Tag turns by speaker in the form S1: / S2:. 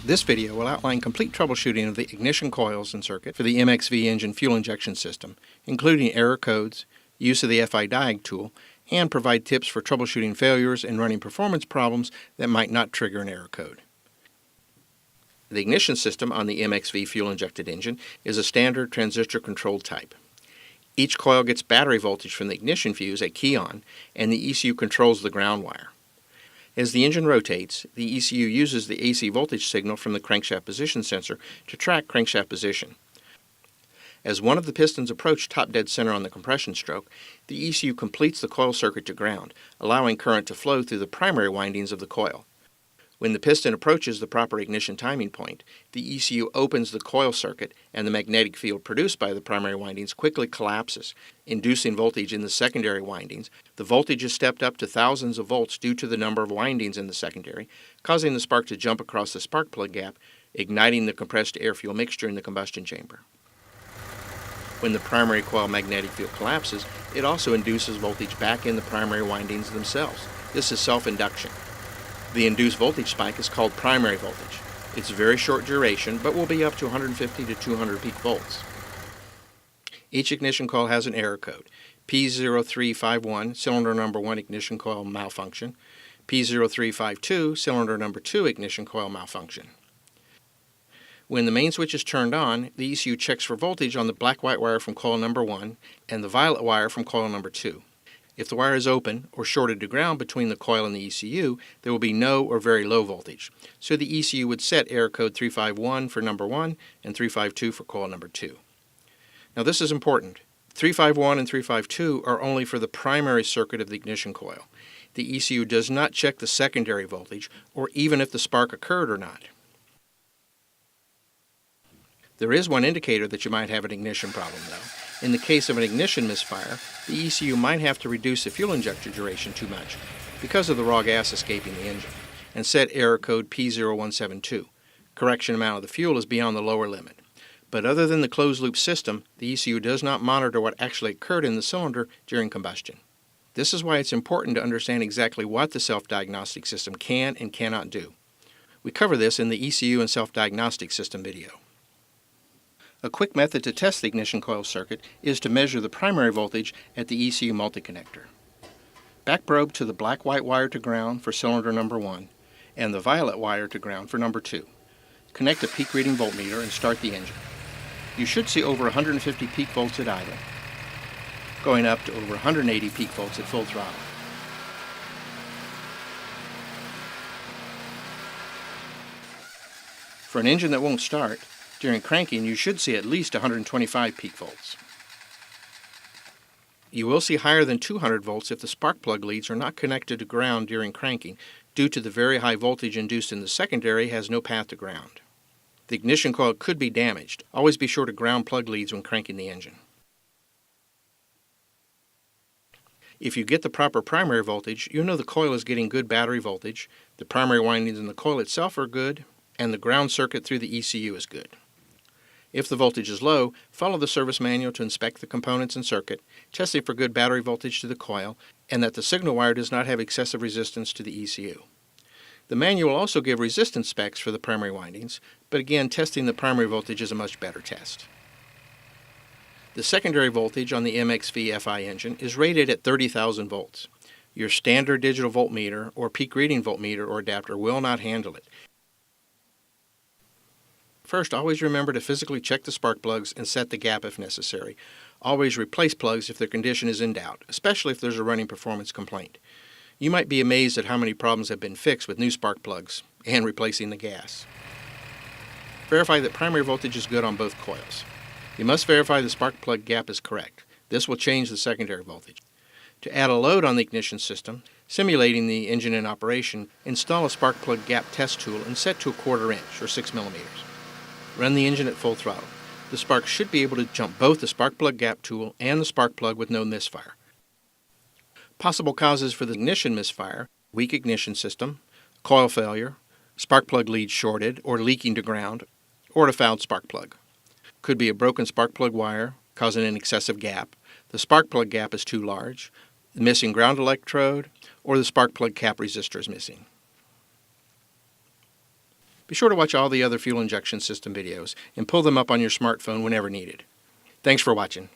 S1: This video will outline complete troubleshooting of the ignition coils and circuit for the MX-V engine fuel injection system, including error codes, use of the FI DIAG tool, and provide tips for troubleshooting failures and running performance problems that might not trigger an error code. The ignition system on the MX-V fuel-injected engine is a standard transistor-controlled type. Each coil gets battery voltage from the ignition fuse at key on, and the ECU controls the ground wire. As the engine rotates, the ECU uses the AC voltage signal from the crankshaft position sensor to track crankshaft position. As one of the pistons approach top dead center on the compression stroke, the ECU completes the coil circuit to ground, allowing current to flow through the primary windings of the coil. When the piston approaches the proper ignition timing point, the ECU opens the coil circuit and the magnetic field produced by the primary windings quickly collapses, inducing voltage in the secondary windings. The voltage is stepped up to thousands of volts due to the number of windings in the secondary, causing the spark to jump across the spark plug gap, igniting the compressed air-fuel mixture in the combustion chamber. When the primary coil magnetic field collapses, it also induces voltage back in the primary windings themselves. This is self-induction. The induced voltage spike is called primary voltage. It's very short duration, but will be up to 150 to 200 peak volts. Each ignition coil has an error code: P0351, cylinder number 1 ignition coil malfunction; P0352, cylinder number 2 ignition coil malfunction. When the main switch is turned on, the ECU checks for voltage on the black-white wire from coil number 1 and the violet wire from coil number 2. If the wire is open or shorted to ground between the coil and the ECU, there will be no or very low voltage. So the ECU would set error code 351 for number 1 and 352 for coil number 2. Now this is important. 351 and 352 are only for the primary circuit of the ignition coil. The ECU does not check the secondary voltage or even if the spark occurred or not. There is one indicator that you might have an ignition problem though. In the case of an ignition misfire, the ECU might have to reduce the fuel injector duration too much because of the raw gas escaping the engine and set error code P0172. Correction amount of the fuel is beyond the lower limit. But other than the closed-loop system, the ECU does not monitor what actually occurred in the cylinder during combustion. This is why it's important to understand exactly what the self-diagnostic system can and cannot do. We cover this in the ECU and self-diagnostic system video. A quick method to test the ignition coil circuit is to measure the primary voltage at the ECU multi-connector. Back probe to the black-white wire to ground for cylinder number 1 and the violet wire to ground for number 2. Connect a peak reading voltmeter and start the engine. You should see over 150 peak volts at idle, going up to over 180 peak volts at full throttle. For an engine that won't start, during cranking, you should see at least 125 peak volts. You will see higher than 200 volts if the spark plug leads are not connected to ground during cranking due to the very high voltage induced in the secondary has no path to ground. The ignition coil could be damaged. Always be sure to ground plug leads when cranking the engine. If you get the proper primary voltage, you know the coil is getting good battery voltage, the primary windings in the coil itself are good, and the ground circuit through the ECU is good. If the voltage is low, follow the service manual to inspect the components and circuit, testing for good battery voltage to the coil, and that the signal wire does not have excessive resistance to the ECU. The manual will also give resistance specs for the primary windings, but again, testing the primary voltage is a much better test. The secondary voltage on the MX-V FI engine is rated at 30,000 volts. Your standard digital voltmeter or peak reading voltmeter or adapter will not handle it. First, always remember to physically check the spark plugs and set the gap if necessary. Always replace plugs if their condition is in doubt, especially if there's a running performance complaint. You might be amazed at how many problems have been fixed with new spark plugs and replacing the gas. Verify that primary voltage is good on both coils. You must verify the spark plug gap is correct. This will change the secondary voltage. To add a load on the ignition system, simulating the engine in operation, install a spark plug gap test tool and set to a 1/4 inch or 6 millimeters. Run the engine at full throttle. The spark should be able to jump both the spark plug gap tool and the spark plug with no misfire. Possible causes for the ignition misfire: weak ignition system, coil failure, spark plug lead shorted or leaking to ground, or a fouled spark plug. Could be a broken spark plug wire causing an excessive gap, the spark plug gap is too large, the missing ground electrode, or the spark plug cap resistor is missing. Be sure to watch all the other fuel injection system videos and pull them up on your smartphone whenever needed. Thanks for watching.